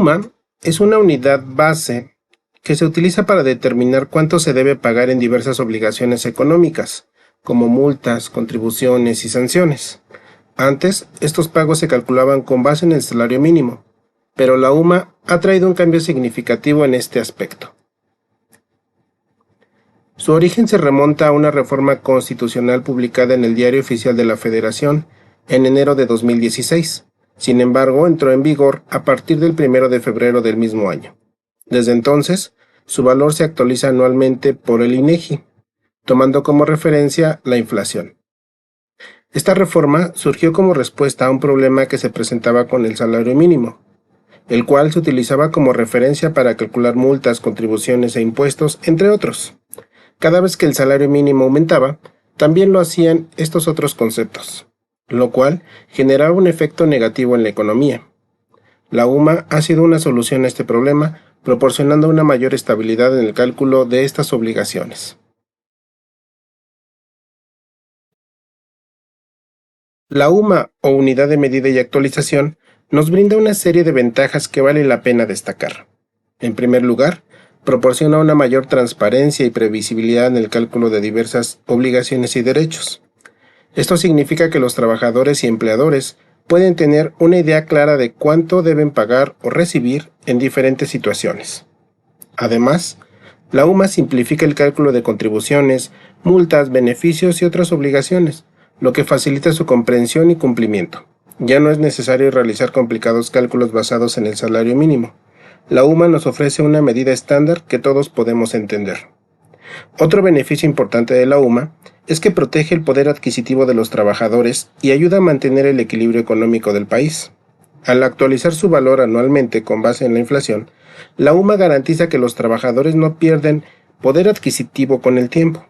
UMA es una unidad base que se utiliza para determinar cuánto se debe pagar en diversas obligaciones económicas, como multas, contribuciones y sanciones. Antes, estos pagos se calculaban con base en el salario mínimo, pero la UMA ha traído un cambio significativo en este aspecto. Su origen se remonta a una reforma constitucional publicada en el Diario Oficial de la Federación en enero de 2016. Sin embargo, entró en vigor a partir del 1 de febrero del mismo año. Desde entonces, su valor se actualiza anualmente por el INEGI, tomando como referencia la inflación. Esta reforma surgió como respuesta a un problema que se presentaba con el salario mínimo, el cual se utilizaba como referencia para calcular multas, contribuciones e impuestos, entre otros. Cada vez que el salario mínimo aumentaba, también lo hacían estos otros conceptos, lo cual generaba un efecto negativo en la economía. La UMA ha sido una solución a este problema, proporcionando una mayor estabilidad en el cálculo de estas obligaciones. La UMA, o Unidad de Medida y Actualización, nos brinda una serie de ventajas que vale la pena destacar. En primer lugar, proporciona una mayor transparencia y previsibilidad en el cálculo de diversas obligaciones y derechos. Esto significa que los trabajadores y empleadores pueden tener una idea clara de cuánto deben pagar o recibir en diferentes situaciones. Además, la UMA simplifica el cálculo de contribuciones, multas, beneficios y otras obligaciones, lo que facilita su comprensión y cumplimiento. Ya no es necesario realizar complicados cálculos basados en el salario mínimo. La UMA nos ofrece una medida estándar que todos podemos entender. Otro beneficio importante de la UMA es que protege el poder adquisitivo de los trabajadores y ayuda a mantener el equilibrio económico del país. Al actualizar su valor anualmente con base en la inflación, la UMA garantiza que los trabajadores no pierden poder adquisitivo con el tiempo.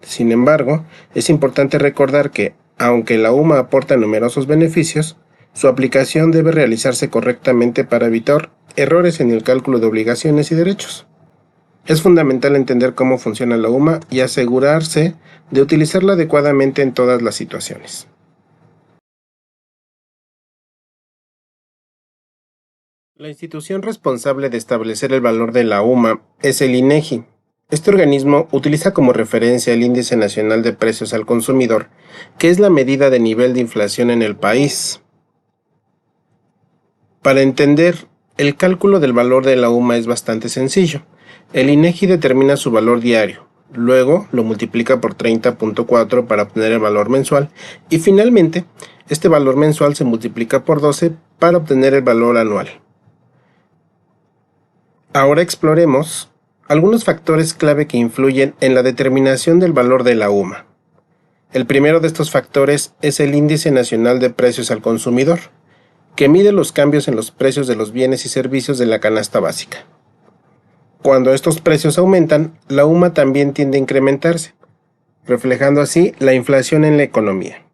Sin embargo, es importante recordar que, aunque la UMA aporta numerosos beneficios, su aplicación debe realizarse correctamente para evitar errores en el cálculo de obligaciones y derechos. Es fundamental entender cómo funciona la UMA y asegurarse de utilizarla adecuadamente en todas las situaciones. La institución responsable de establecer el valor de la UMA es el INEGI. Este organismo utiliza como referencia el Índice Nacional de Precios al Consumidor, que es la medida de nivel de inflación en el país. Para entender, el cálculo del valor de la UMA es bastante sencillo. El INEGI determina su valor diario, luego lo multiplica por 30.4 para obtener el valor mensual y finalmente este valor mensual se multiplica por 12 para obtener el valor anual. Ahora exploremos algunos factores clave que influyen en la determinación del valor de la UMA. El primero de estos factores es el Índice Nacional de Precios al Consumidor, que mide los cambios en los precios de los bienes y servicios de la canasta básica. Cuando estos precios aumentan, la UMA también tiende a incrementarse, reflejando así la inflación en la economía.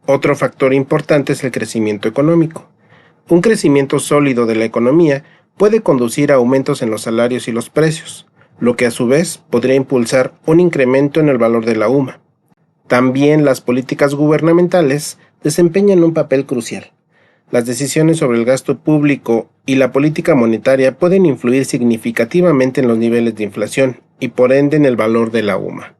Otro factor importante es el crecimiento económico. Un crecimiento sólido de la economía puede conducir a aumentos en los salarios y los precios, lo que a su vez podría impulsar un incremento en el valor de la UMA. También las políticas gubernamentales desempeñan un papel crucial. Las decisiones sobre el gasto público y la política monetaria pueden influir significativamente en los niveles de inflación y por ende en el valor de la UMA.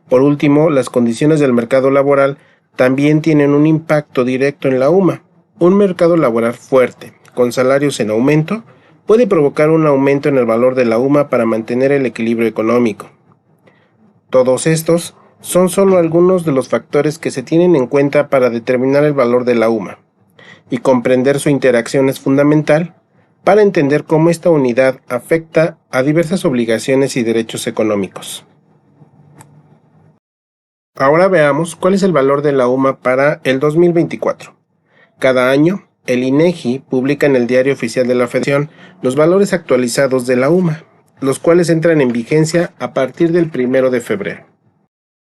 Por último, las condiciones del mercado laboral también tienen un impacto directo en la UMA. Un mercado laboral fuerte, con salarios en aumento, puede provocar un aumento en el valor de la UMA para mantener el equilibrio económico. Todos estos son solo algunos de los factores que se tienen en cuenta para determinar el valor de la UMA. Y comprender su interacción es fundamental para entender cómo esta unidad afecta a diversas obligaciones y derechos económicos. Ahora veamos cuál es el valor de la UMA para el 2024. Cada año, el INEGI publica en el Diario Oficial de la Federación los valores actualizados de la UMA, los cuales entran en vigencia a partir del 1 de febrero.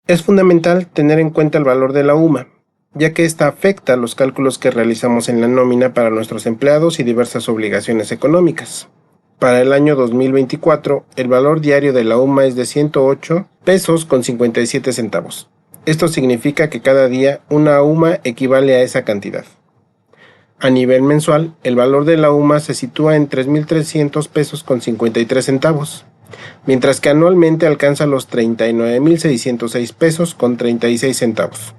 Es fundamental tener en cuenta el valor de la UMA, ya que esta afecta los cálculos que realizamos en la nómina para nuestros empleados y diversas obligaciones económicas. Para el año 2024, el valor diario de la UMA es de 108 pesos con 57 centavos. Esto significa que cada día una UMA equivale a esa cantidad. A nivel mensual, el valor de la UMA se sitúa en 3,300 pesos con 53 centavos, mientras que anualmente alcanza los 39,606 pesos con 36 centavos.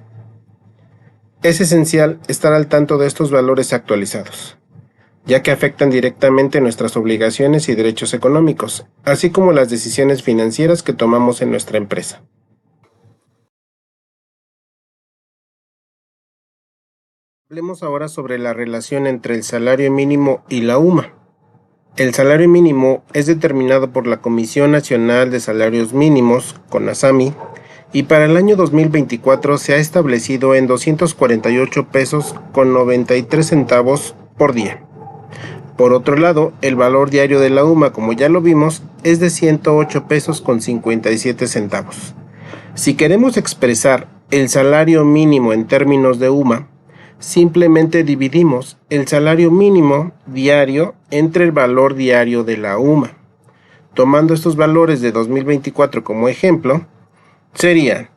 Es esencial estar al tanto de estos valores actualizados, ya que afectan directamente nuestras obligaciones y derechos económicos, así como las decisiones financieras que tomamos en nuestra empresa. Hablemos ahora sobre la relación entre el salario mínimo y la UMA. El salario mínimo es determinado por la Comisión Nacional de Salarios Mínimos, CONASAMI, y para el año 2024 se ha establecido en 248 pesos con 93 centavos por día. Por otro lado, el valor diario de la UMA, como ya lo vimos, es de 108 pesos con 57 centavos. Si queremos expresar el salario mínimo en términos de UMA, simplemente dividimos el salario mínimo diario entre el valor diario de la UMA. Tomando estos valores de 2024 como ejemplo, serían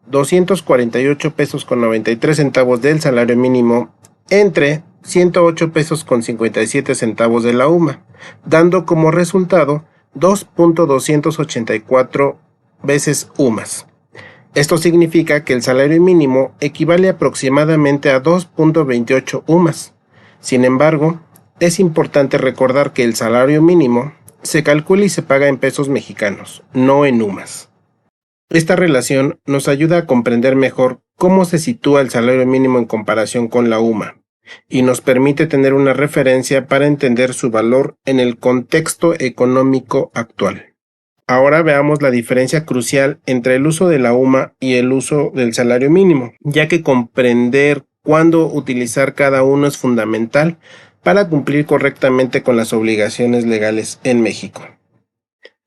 248 pesos con 93 centavos del salario mínimo entre 108 pesos con 57 centavos de la UMA, dando como resultado 2.284 veces UMAS. Esto significa que el salario mínimo equivale aproximadamente a 2.28 UMAS. Sin embargo, es importante recordar que el salario mínimo se calcula y se paga en pesos mexicanos, no en UMAS. Esta relación nos ayuda a comprender mejor cómo se sitúa el salario mínimo en comparación con la UMA, y nos permite tener una referencia para entender su valor en el contexto económico actual. Ahora veamos la diferencia crucial entre el uso de la UMA y el uso del salario mínimo, ya que comprender cuándo utilizar cada uno es fundamental para cumplir correctamente con las obligaciones legales en México.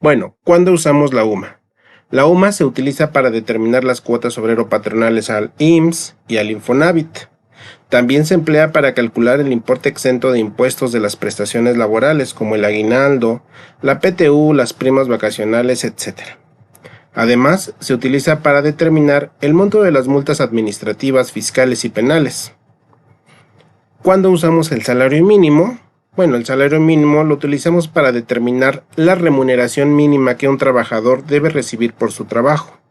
Bueno, ¿cuándo usamos la UMA? La UMA se utiliza para determinar las cuotas obrero-patronales al IMSS y al Infonavit. También se emplea para calcular el importe exento de impuestos de las prestaciones laborales, como el aguinaldo, la PTU, las primas vacacionales, etc. Además, se utiliza para determinar el monto de las multas administrativas, fiscales y penales. ¿Cuándo usamos el salario mínimo? Bueno, el salario mínimo lo utilizamos para determinar la remuneración mínima que un trabajador debe recibir por su trabajo.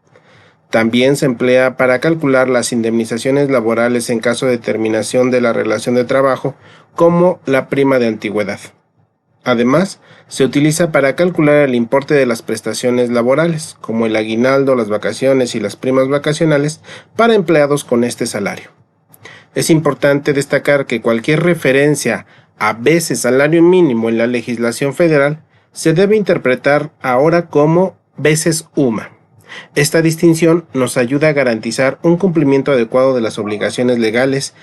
También se emplea para calcular las indemnizaciones laborales en caso de terminación de la relación de trabajo, como la prima de antigüedad. Además, se utiliza para calcular el importe de las prestaciones laborales, como el aguinaldo, las vacaciones y las primas vacacionales, para empleados con este salario. Es importante destacar que cualquier referencia a veces salario mínimo en la legislación federal se debe interpretar ahora como veces UMA. Esta distinción nos ayuda a garantizar un cumplimiento adecuado de las obligaciones legales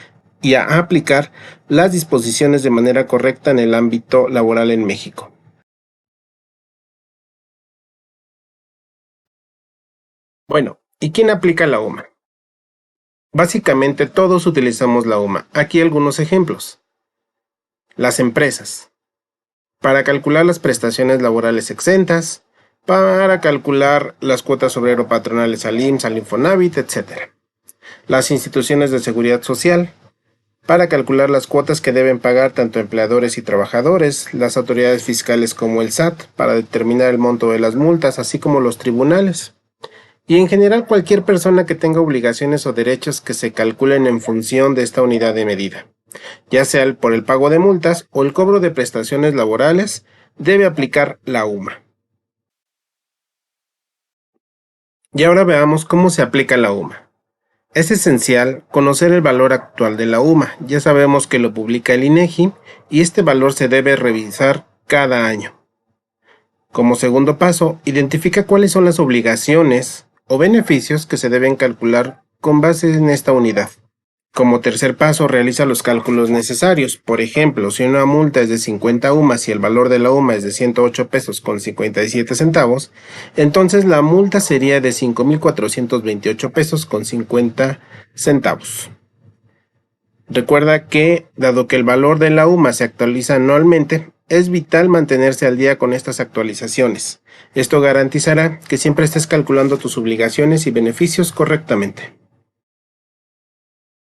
y a aplicar las disposiciones de manera correcta en el ámbito laboral en México. Bueno, ¿y quién aplica la UMA? Básicamente todos utilizamos la UMA. Aquí algunos ejemplos. Las empresas. Para calcular las prestaciones laborales exentas, para calcular las cuotas obrero-patronales al IMSS, al Infonavit, etc. Las instituciones de seguridad social, para calcular las cuotas que deben pagar tanto empleadores y trabajadores, las autoridades fiscales como el SAT, para determinar el monto de las multas, así como los tribunales. Y en general cualquier persona que tenga obligaciones o derechos que se calculen en función de esta unidad de medida, ya sea por el pago de multas o el cobro de prestaciones laborales, debe aplicar la UMA. Y ahora veamos cómo se aplica la UMA. Es esencial conocer el valor actual de la UMA. Ya sabemos que lo publica el INEGI y este valor se debe revisar cada año. Como segundo paso, identifica cuáles son las obligaciones o beneficios que se deben calcular con base en esta unidad. Como tercer paso, realiza los cálculos necesarios. Por ejemplo, si una multa es de 50 UMAS y el valor de la UMA es de 108 pesos con 57 centavos, entonces la multa sería de 5,428 pesos con 50 centavos. Recuerda que, dado que el valor de la UMA se actualiza anualmente, es vital mantenerse al día con estas actualizaciones. Esto garantizará que siempre estés calculando tus obligaciones y beneficios correctamente.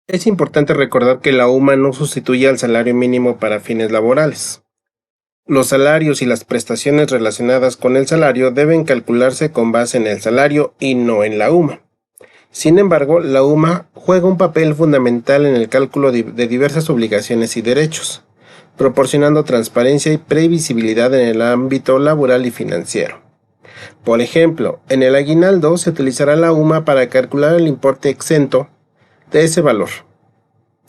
Es importante recordar que la UMA no sustituye al salario mínimo para fines laborales. Los salarios y las prestaciones relacionadas con el salario deben calcularse con base en el salario y no en la UMA. Sin embargo, la UMA juega un papel fundamental en el cálculo de diversas obligaciones y derechos, proporcionando transparencia y previsibilidad en el ámbito laboral y financiero. Por ejemplo, en el aguinaldo se utilizará la UMA para calcular el importe exento de ese valor,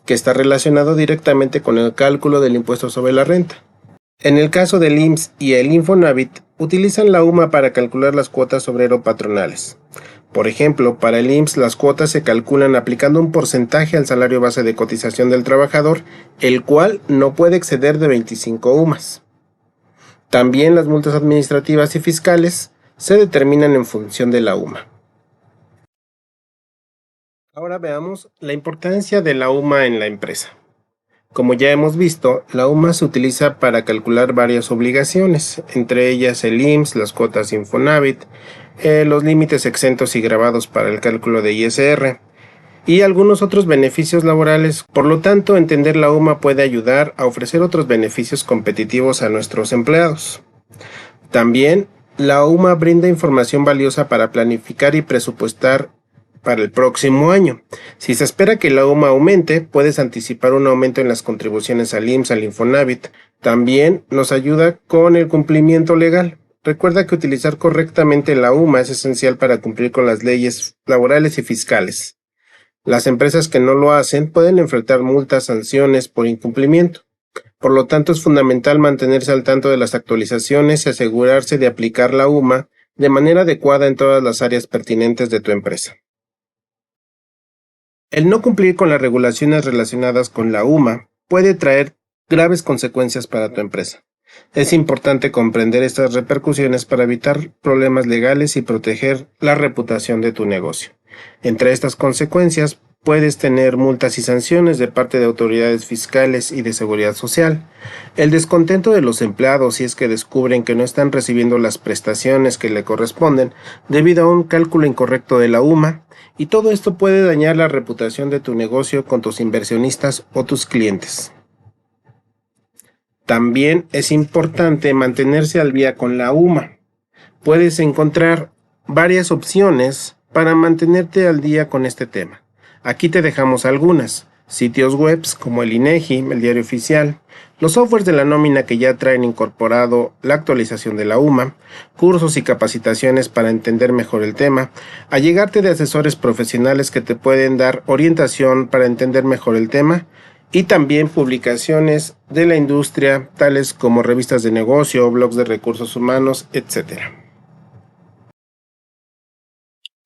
que está relacionado directamente con el cálculo del impuesto sobre la renta. En el caso del IMSS y el Infonavit, utilizan la UMA para calcular las cuotas obrero-patronales. Por ejemplo, para el IMSS las cuotas se calculan aplicando un porcentaje al salario base de cotización del trabajador, el cual no puede exceder de 25 UMAs. También las multas administrativas y fiscales se determinan en función de la UMA. Ahora veamos la importancia de la UMA en la empresa. Como ya hemos visto, la UMA se utiliza para calcular varias obligaciones, entre ellas el IMSS, las cuotas Infonavit, los límites exentos y grabados para el cálculo de ISR y algunos otros beneficios laborales. Por lo tanto, entender la UMA puede ayudar a ofrecer otros beneficios competitivos a nuestros empleados. También, la UMA brinda información valiosa para planificar y presupuestar para el próximo año. Si se espera que la UMA aumente, puedes anticipar un aumento en las contribuciones al IMSS, al Infonavit. También nos ayuda con el cumplimiento legal. Recuerda que utilizar correctamente la UMA es esencial para cumplir con las leyes laborales y fiscales. Las empresas que no lo hacen pueden enfrentar multas, sanciones por incumplimiento. Por lo tanto, es fundamental mantenerse al tanto de las actualizaciones y asegurarse de aplicar la UMA de manera adecuada en todas las áreas pertinentes de tu empresa. El no cumplir con las regulaciones relacionadas con la UMA puede traer graves consecuencias para tu empresa. Es importante comprender estas repercusiones para evitar problemas legales y proteger la reputación de tu negocio. Entre estas consecuencias, puedes tener multas y sanciones de parte de autoridades fiscales y de seguridad social, el descontento de los empleados si es que descubren que no están recibiendo las prestaciones que le corresponden debido a un cálculo incorrecto de la UMA, y todo esto puede dañar la reputación de tu negocio con tus inversionistas o tus clientes. También es importante mantenerse al día con la UMA. Puedes encontrar varias opciones para mantenerte al día con este tema. Aquí te dejamos algunas: sitios web como el INEGI, el Diario Oficial, los softwares de la nómina que ya traen incorporado la actualización de la UMA, cursos y capacitaciones para entender mejor el tema, allegarte de asesores profesionales que te pueden dar orientación para entender mejor el tema, y también publicaciones de la industria, tales como revistas de negocio, blogs de recursos humanos, etc.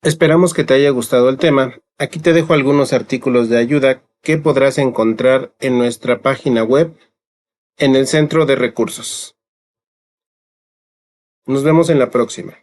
Esperamos que te haya gustado el tema. Aquí te dejo algunos artículos de ayuda que podrás encontrar en nuestra página web en el centro de recursos. Nos vemos en la próxima.